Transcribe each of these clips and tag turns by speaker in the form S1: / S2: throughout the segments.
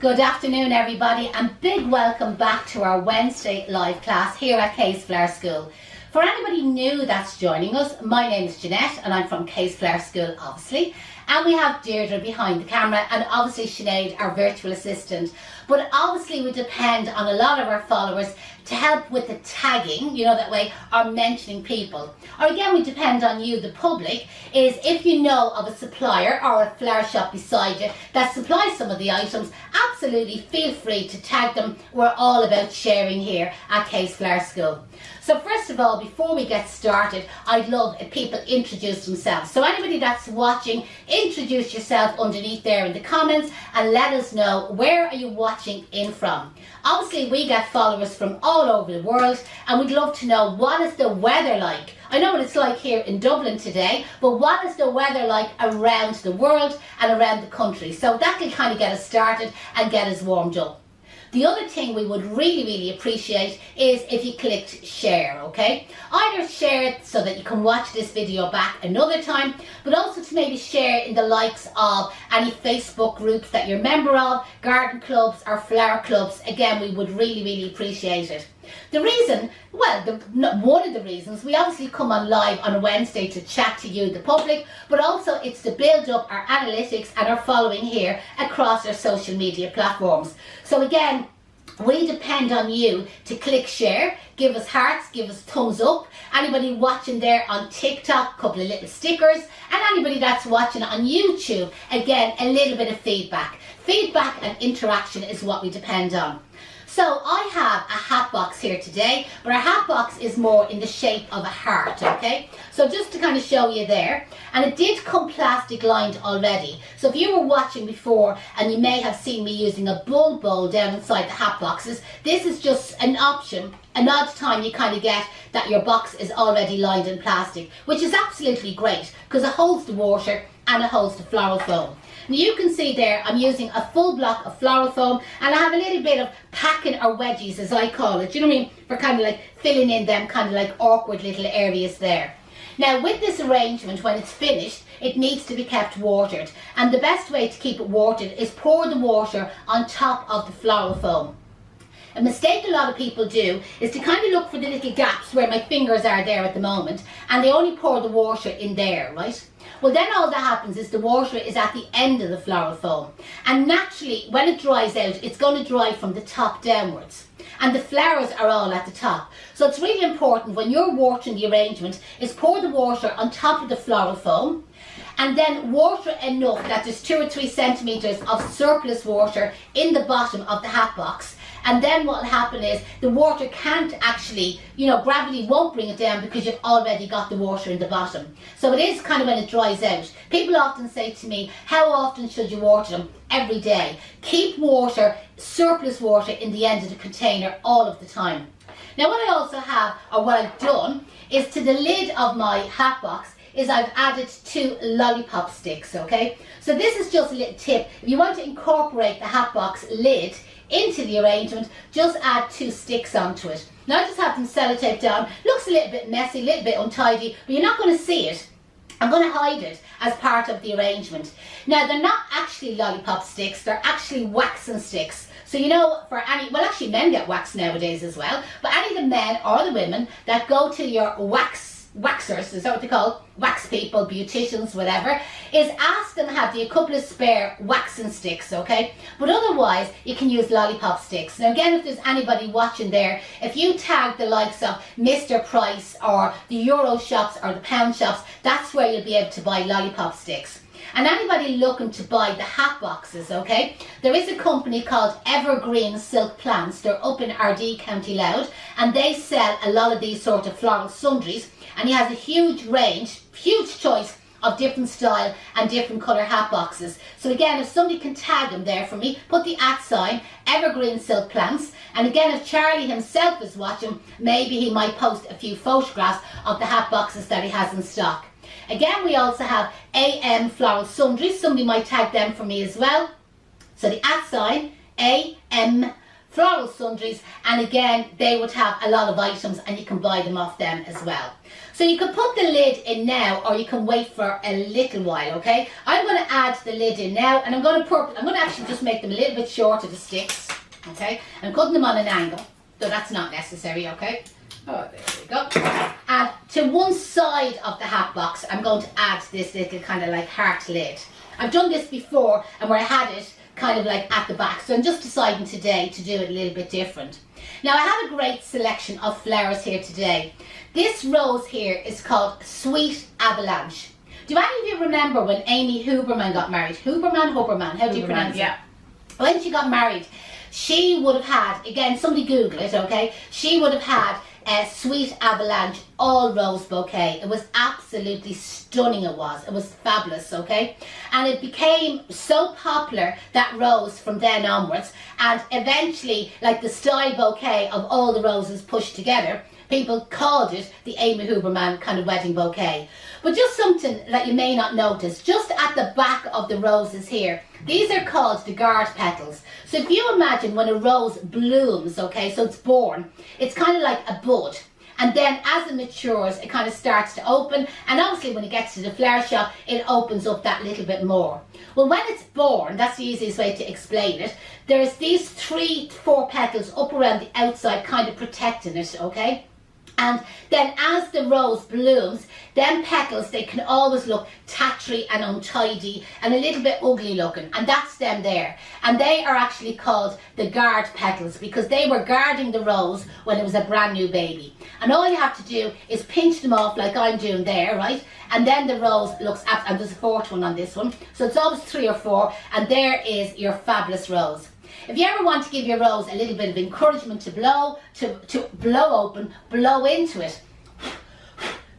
S1: Good afternoon everybody, and big welcome back to our Wednesday live class here at Case Flower School. For anybody new that's joining us, my name is Janette and I'm from Case Flower School obviously, and we have Deirdre behind the camera and obviously Sinead, our virtual assistant. But obviously we depend on a lot of our followers to help with the tagging, you know, that way, or mentioning people. Or again, we depend on you, the public, is if you know of a supplier or a flower shop beside you that supplies some of the items, absolutely feel free to tag them. We're all about sharing here at Case Flower School. So first of all, before we get started, I'd love if people introduce themselves. So anybody that's watching, introduce yourself underneath there in the comments and let us know where are you watching in from. Obviously, we get followers from all over the world and we'd love to know what is the weather like. I know what it's like here in Dublin today, but what is the weather like around the world and around the country? So that can kind of get us started and get us warmed up. The other thing we would really appreciate is if you clicked share, okay? Either share it so that you can watch this video back another time, but also to maybe share in the likes of any Facebook groups that you're a member of, garden clubs or flower clubs. Again, we would really appreciate it. The reason, well, one of the reasons, we obviously come on live on a Wednesday to chat to you, the public, but also it's to build up our analytics and our following here across our social media platforms. So again, we depend on you to click share, give us hearts, give us thumbs up. Anybody watching there on TikTok, a couple of little stickers, and anybody that's watching on YouTube, again, a little bit of feedback. Feedback and interaction is what we depend on. So I have a hat box here today, but our hat box is more in the shape of a heart, okay? So just to kind of show you there, and it did come plastic lined already. So if you were watching before and you may have seen me using a bulb bowl down inside the hat boxes, this is just an option. An odd time you kind of get that your box is already lined in plastic, which is absolutely great because it holds the water and it holds the floral foam. Now you can see there I'm using a full block of floral foam and I have a little bit of packing or wedgies as I call it, you know what I mean, for kind of like filling in them kind of like awkward little areas there. Now with this arrangement, when it's finished, it needs to be kept watered, and the best way to keep it watered is pour the water on top of the floral foam. A mistake a lot of people do is to kind of look for the little gaps where my fingers are there at the moment, and they only pour the water in there, right? Well, then all that happens is the water is at the end of the floral foam, and naturally when it dries out, it's going to dry from the top downwards, and the flowers are all at the top. So it's really important when you're watering the arrangement is pour the water on top of the floral foam, and then water enough that there's 2 or 3 centimeters of surplus water in the bottom of the hat box. And then what will happen is the water can't actually, you know, gravity won't bring it down because you've already got the water in the bottom. So it is kind of when it dries out. People often say to me, how often should you water them? Every day. Keep water, surplus water in the end of the container all of the time. Now what I also have, or what I've done, is to the lid of my hat box, is I've added 2 lollipop sticks, okay? So this is just a little tip. If you want to incorporate the hat box lid into the arrangement, just add 2 sticks onto it. Now I just have them sellotaped down. Looks a little bit messy, a little bit untidy, but you're not going to see it. I'm going to hide it as part of the arrangement. Now they're not actually lollipop sticks, they're actually waxing sticks. So you know, for any, well actually men get wax nowadays as well, but any of the men or the women that go to your waxers, is that what they call? Wax people, beauticians, whatever, is ask them have a couple of spare waxing sticks, okay? But otherwise, you can use lollipop sticks. Now again, if there's anybody watching there, if you tag the likes of Mr. Price or the Euro shops or the pound shops, that's where you'll be able to buy lollipop sticks. And anybody looking to buy the hat boxes, okay, there is a company called Evergreen Silk Plants. They're up in RD County Louth, and they sell a lot of these sort of floral sundries, and he has a huge range, huge choice of different style and different colour hat boxes. So again, if somebody can tag them there for me, put the @ Evergreen Silk Plants, and again, if Charlie himself is watching, maybe he might post a few photographs of the hat boxes that he has in stock. Again, we also have AM Floral Sundries. Somebody might tag them for me as well. So the @ AM floral sundries, and again they would have a lot of items and you can buy them off them as well. So you can put the lid in now, or you can wait for a little while, okay? I'm going to add the lid in now, and I'm going to actually just make them a little bit shorter, the sticks, okay? I'm cutting them on an angle, so that's not necessary, okay? Oh, there we go. And to one side of the hat box, I'm going to add this little kind of like heart lid. I've done this before, and where I had it kind of like at the back, so I'm just deciding today to do it a little bit different. Now I have a great selection of flowers here today. This rose here is called Sweet Avalanche. Do any of you remember when Amy Huberman got married? Huberman, how do you pronounce it? Yeah. When she got married, she would have had, again, somebody Google it, okay? She would have had a Sweet Avalanche all rose bouquet. It was absolutely stunning, it was fabulous, okay? And it became so popular, that rose, from then onwards, and eventually, like the style bouquet of all the roses pushed together, people called it the Amy Huberman kind of wedding bouquet. But just something that you may not notice, just at the back of the roses here, these are called the guard petals. So if you imagine when a rose blooms, okay, so it's born, it's kind of like a bud. And then as it matures, it kind of starts to open. And obviously when it gets to the flower shop, it opens up that little bit more. Well, when it's born, that's the easiest way to explain it, there's these 3 to 4 petals up around the outside kind of protecting it, okay? And then as the rose blooms, them petals, they can always look tattery and untidy and a little bit ugly looking. And that's them there. And they are actually called the guard petals because they were guarding the rose when it was a brand new baby. And all you have to do is pinch them off like I'm doing there, right? And then the rose looks, and there's a 4th one on this one. So it's always 3 or 4, and there is your fabulous rose. If you ever want to give your rose a little bit of encouragement to blow open, blow into it.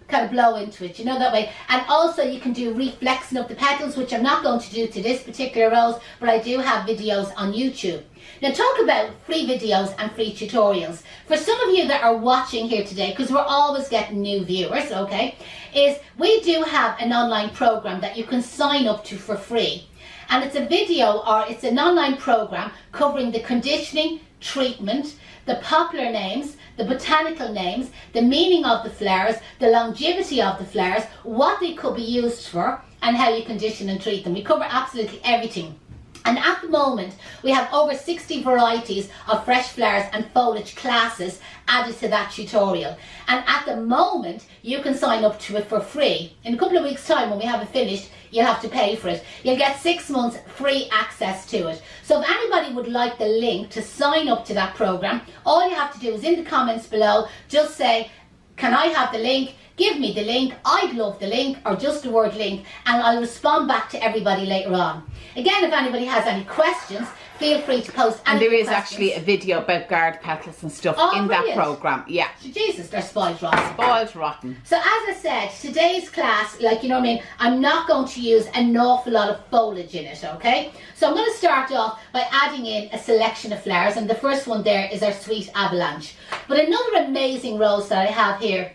S1: Kind of blow into it, you know, that way. And also you can do reflexing of the petals, which I'm not going to do to this particular rose, but I do have videos on YouTube. Now talk about free videos and free tutorials. For some of you that are watching here today, because we're always getting new viewers, okay, is we do have an online program that you can sign up to for free. And it's a video, or it's an online program covering the conditioning, treatment, the popular names, the botanical names, the meaning of the flowers, the longevity of the flowers, what they could be used for, and how you condition and treat them. We cover absolutely everything. And at the moment, we have over 60 varieties of fresh flowers and foliage classes added to that tutorial. And at the moment, you can sign up to it for free. In a couple of weeks' time, when we have it finished, you'll have to pay for it. You'll get 6 months free access to it. So if anybody would like the link to sign up to that program, all you have to do is in the comments below, just say, can I have the link? Give me the link, I'd love the link, or just the word link, and I'll respond back to everybody later on. Again, if anybody has any questions, feel free to post any questions. And there is
S2: actually a video about guard petals and stuff in
S1: brilliant.
S2: That programme. Yeah.
S1: So Jesus, they're spoiled rotten.
S2: Spoiled rotten.
S1: So as I said, today's class, like, you know what I mean, I'm not going to use an awful lot of foliage in it, okay? So I'm going to start off by adding in a selection of flowers, and the first one there is our Sweet Avalanche. But another amazing rose that I have here,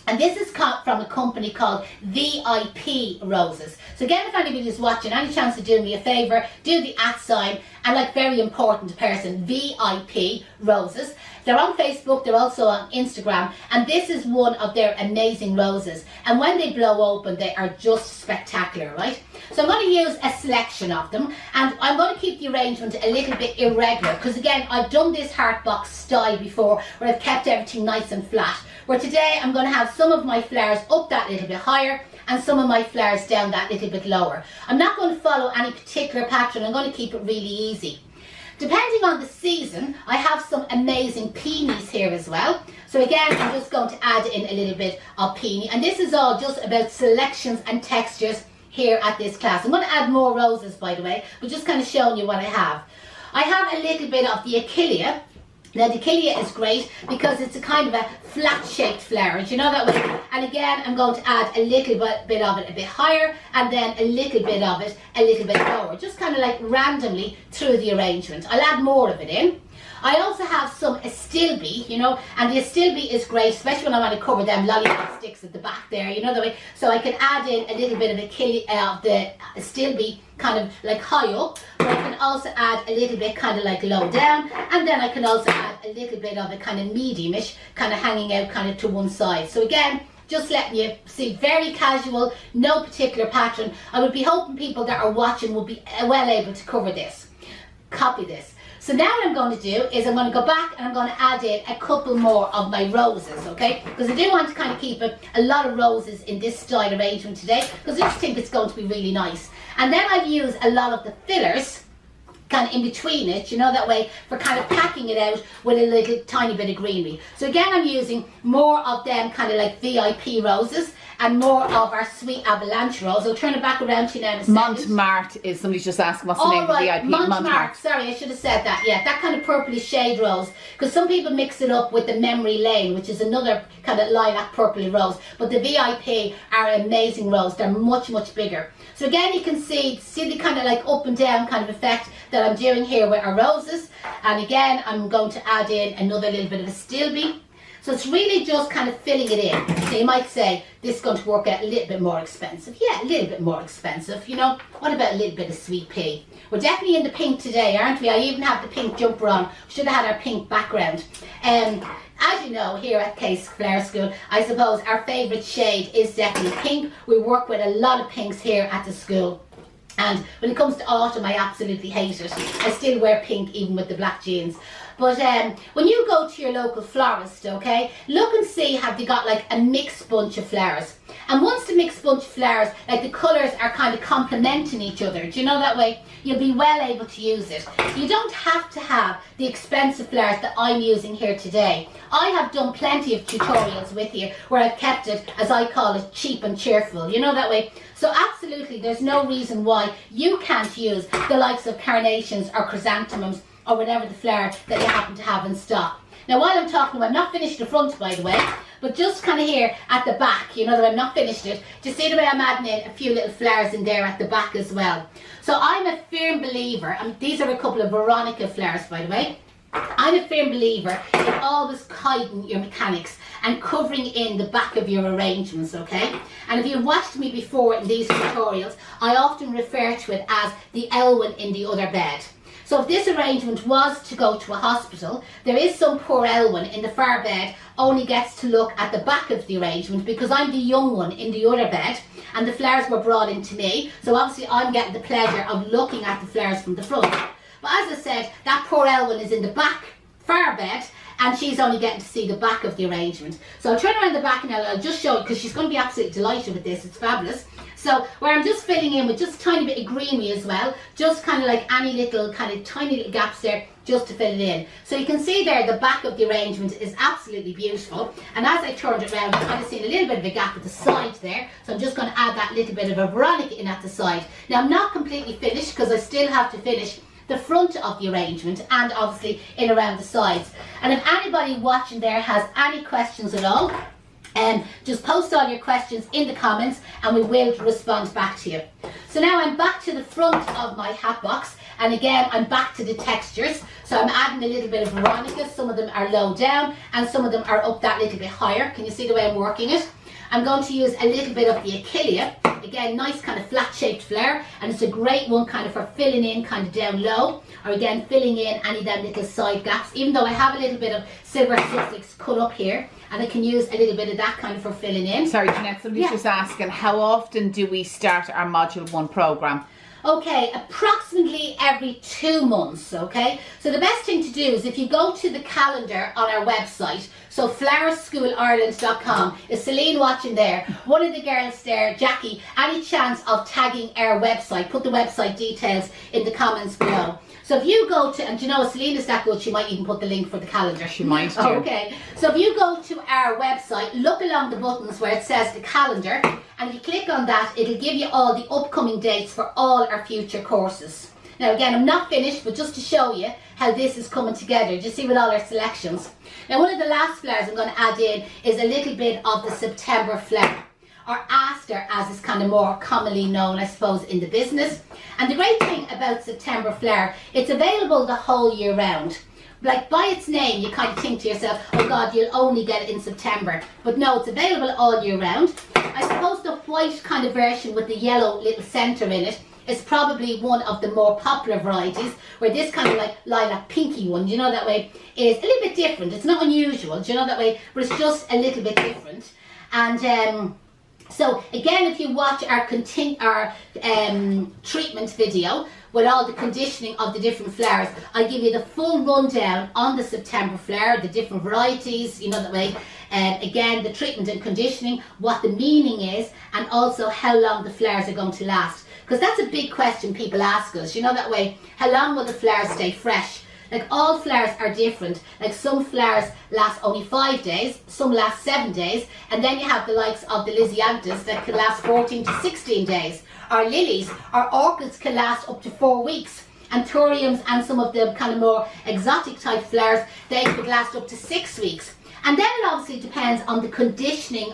S1: and this is from a company called VIP Roses. So again, if anybody is watching, any chance of doing me a favour, do the @ and like very important person, VIP Roses. They're on Facebook, they're also on Instagram, and this is one of their amazing roses. And when they blow open, they are just spectacular, right? So I'm going to use a selection of them, and I'm going to keep the arrangement a little bit irregular, because again, I've done this heart box style before, where I've kept everything nice and flat. Where today, I'm going to have some of my flowers up that little bit higher, and some of my flowers down that little bit lower. I'm not going to follow any particular pattern, I'm going to keep it really easy. Depending on the season, I have some amazing peonies here as well. So again, I'm just going to add in a little bit of peony. And this is all just about selections and textures here at this class. I'm going to add more roses, by the way, but just kind of showing you what I have. I have a little bit of the Achillea. Now the Achillea is great because it's a kind of a flat shaped flower, do you know that way? And again, I'm going to add a little bit of it a bit higher, and then a little bit of it a little bit lower, just kind of like randomly through the arrangement. I'll add more of it in. I also have some astilbe, you know, and the astilbe is great, especially when I want to cover them lollipop sticks at the back there, you know the way. So I can add in a little bit of the astilbe kind of like high up, but I can also add a little bit kind of like low down, and then I can also add a little bit of a kind of mediumish, kind of hanging out kind of to one side. So again, just letting you see, very casual, no particular pattern. I would be hoping people that are watching will be well able to cover this, copy this. So now what I'm going to do is I'm going to go back and I'm going to add in a couple more of my roses, okay? Because I do want to kind of keep a lot of roses in this style arrangement today, because I just think it's going to be really nice. And then I've used a lot of the fillers kind of in between it, you know, that way, for kind of packing it out with a little tiny bit of greenery. So again, I'm using more of them kind of like VIP roses and more of our sweet avalanche rose. I'll turn it back around to you now in a second.
S2: Montmartre is, somebody's just asking what's the name of the VIP.
S1: Montmartre. Sorry, I should have said that. Yeah, that kind of purpley shade rose. Because some people mix it up with the Memory Lane, which is another kind of lilac purpley rose. But the VIP are an amazing rose. They're much, much bigger. So again, you can see the kind of like up and down kind of effect that I'm doing here with our roses. And again, I'm going to add in another little bit of astilbe. So it's really just kind of filling it in. So you might say, this is going to work out a little bit more expensive. Yeah, a little bit more expensive, you know. What about a little bit of sweet pea? We're definitely in the pink today, aren't we? I even have the pink jumper on. We should have had our pink background. As you know, here at Case Flower School, I suppose our favourite shade is definitely pink. We work with a lot of pinks here at the school. And when it comes to autumn, I absolutely hate it. I still wear pink even with the black jeans. But when you go to your local florist, okay, look and see, have they got like a mixed bunch of flowers. And once the mixed bunch of flowers, like the colours are kind of complementing each other, do you know that way? You'll be well able to use it. You don't have to have the expensive flowers that I'm using here today. I have done plenty of tutorials with you where I've kept it, as I call it, cheap and cheerful, you know that way? So absolutely, there's no reason why you can't use the likes of carnations or chrysanthemums or whatever the flower that you happen to have in stock. Now while I'm talking, I'm not finished the front, by the way, but just kind of here at the back, you know that I'm not finished it. Just see the way I'm adding in a few little flowers in there at the back as well. So I'm a firm believer, and these are a couple of Veronica flowers, by the way. I'm a firm believer in always hiding your mechanics and covering in the back of your arrangements, okay? And if you've watched me before in these tutorials, I often refer to it as the Elwyn in the other bed. So if this arrangement was to go to a hospital, there is some poor Elwyn in the far bed only gets to look at the back of the arrangement, because I'm the young one in the other bed and the flowers were brought in to me. So obviously I'm getting the pleasure of looking at the flowers from the front. But as I said, that poor Elwyn is in the back far bed and she's only getting to see the back of the arrangement. So I'll turn around the back now, I'll just show it because she's going to be absolutely delighted with this. It's fabulous. So where I'm just filling in with just a tiny bit of greenery as well, just kind of like any little kind of tiny little gaps there, just to fill it in. So you can see there the back of the arrangement is absolutely beautiful. And as I turned it around, I've kind of seen a little bit of a gap at the side there. So I'm just going to add that little bit of a Veronica in at the side. Now I'm not completely finished because I still have to finish the front of the arrangement and obviously in around the sides. And if anybody watching there has any questions at all, just post all your questions in the comments and we will respond back to you. So now I'm back to the front of my hat box, and again I'm back to the textures. So I'm adding a little bit of Veronica. Some of them are low down and some of them are up that little bit higher. Can you see the way I'm working it? I'm going to use a little bit of the Achillea. Again, nice kind of flat shaped flower, and it's a great one kind of for filling in kind of down low, or again filling in any of them little side gaps, even though I have a little bit of silver Sussex cut up here, and I can use a little bit of that kind of for filling in.
S2: Sorry Janette, somebody's just asking, how often do we start our Module 1 programme?
S1: Okay, approximately every 2 months, okay? So the best thing to do is if you go to the calendar on our website, so flowerschoolireland.com, is Celine watching there? One of the girls there, Jackie, any chance of tagging our website? Put the website details in the comments below. So if you go to, and you know Celine is that good, she might even put the link for the calendar.
S2: She might do.
S1: Okay, so if you go to our website, look along the buttons where it says the calendar, and if you click on that, it'll give you all the upcoming dates for all our future courses. Now again, I'm not finished, but just to show you how this is coming together. Do you see with all our selections? Now one of the last flowers I'm going to add in is a little bit of the September flower, or aster as it's kind of more commonly known, I suppose, in the business. And the great thing about September flower, it's available the whole year round. Like by its name, you kind of think to yourself, oh God, you'll only get it in September. But no, it's available all year round. I suppose the white kind of version with the yellow little centre in it is probably one of the more popular varieties, where this kind of like lilac pinky one, do you know that way, is a little bit different. It's not unusual, do you know that way, but it's just a little bit different. And so again, if you watch our treatment video with all the conditioning of the different flowers, I give you the full rundown on the September flower, the different varieties, you know that way. Again, the treatment and conditioning, what the meaning is, and also how long the flowers are going to last. Because that's a big question people ask us, you know that way. How long will the flowers stay fresh? Like all flowers are different. Like some flowers last only 5 days, some last 7 days, and then you have the likes of the Lysianthus that can last 14 to 16 days. Our lilies, our orchids can last up to 4 weeks. Anthuriums and some of the kind of more exotic type flowers, they could last up to 6 weeks. And then it obviously depends on the conditioning,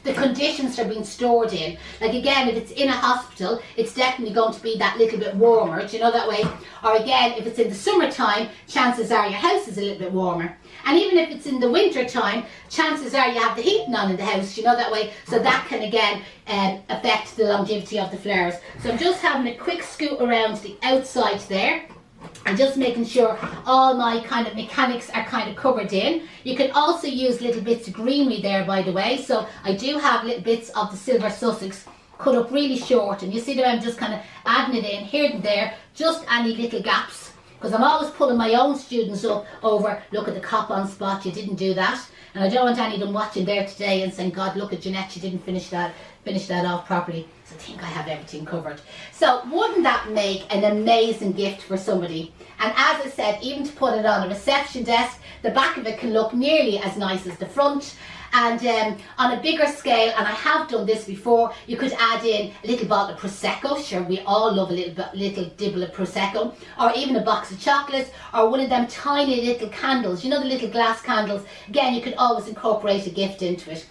S1: the conditions they're being stored in. Like again, if it's in a hospital, it's definitely going to be that little bit warmer, do you know that way? Or again, if it's in the summertime, chances are your house is a little bit warmer. And even if it's in the winter time, chances are you have the heating on in the house, you know that way? So that can again affect the longevity of the flowers. So I'm just having a quick scoot around the outside there. And just making sure all my kind of mechanics are kind of covered in. You can also use little bits of greenery there, by the way. So I do have little bits of the Silver Sussex cut up really short. And you see that I'm just kind of adding it in here and there, just any little gaps. Because I'm always pulling my own students up over, look at the cop on spot, you didn't do that. And I don't want any of them watching there today and saying, God, look at Janette, she didn't finish that off properly. So I think I have everything covered. So wouldn't that make an amazing gift for somebody? And as I said, even to put it on a reception desk, the back of it can look nearly as nice as the front. And on a bigger scale, and I have done this before, you could add in a little bottle of Prosecco. Sure, we all love a little dibble of Prosecco. Or even a box of chocolates, or one of them tiny little candles. You know, the little glass candles. Again, you could always incorporate a gift into it.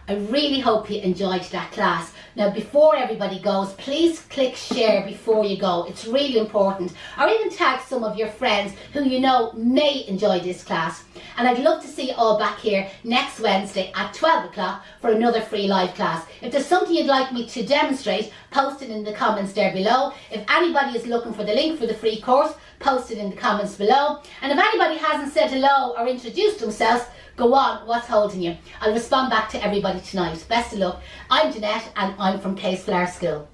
S1: I really hope you enjoyed that class. Now, before everybody goes, please click share before you go. It's really important. Or even tag some of your friends who you know may enjoy this class. And I'd love to see you all back here next Wednesday at 12 o'clock for another free live class. If there's something you'd like me to demonstrate, post it in the comments there below. If anybody is looking for the link for the free course, post it in the comments below. And if anybody hasn't said hello or introduced themselves, go on, what's holding you? I'll respond back to everybody tonight. Best of luck. I'm Janette and I'm from Case Flower School.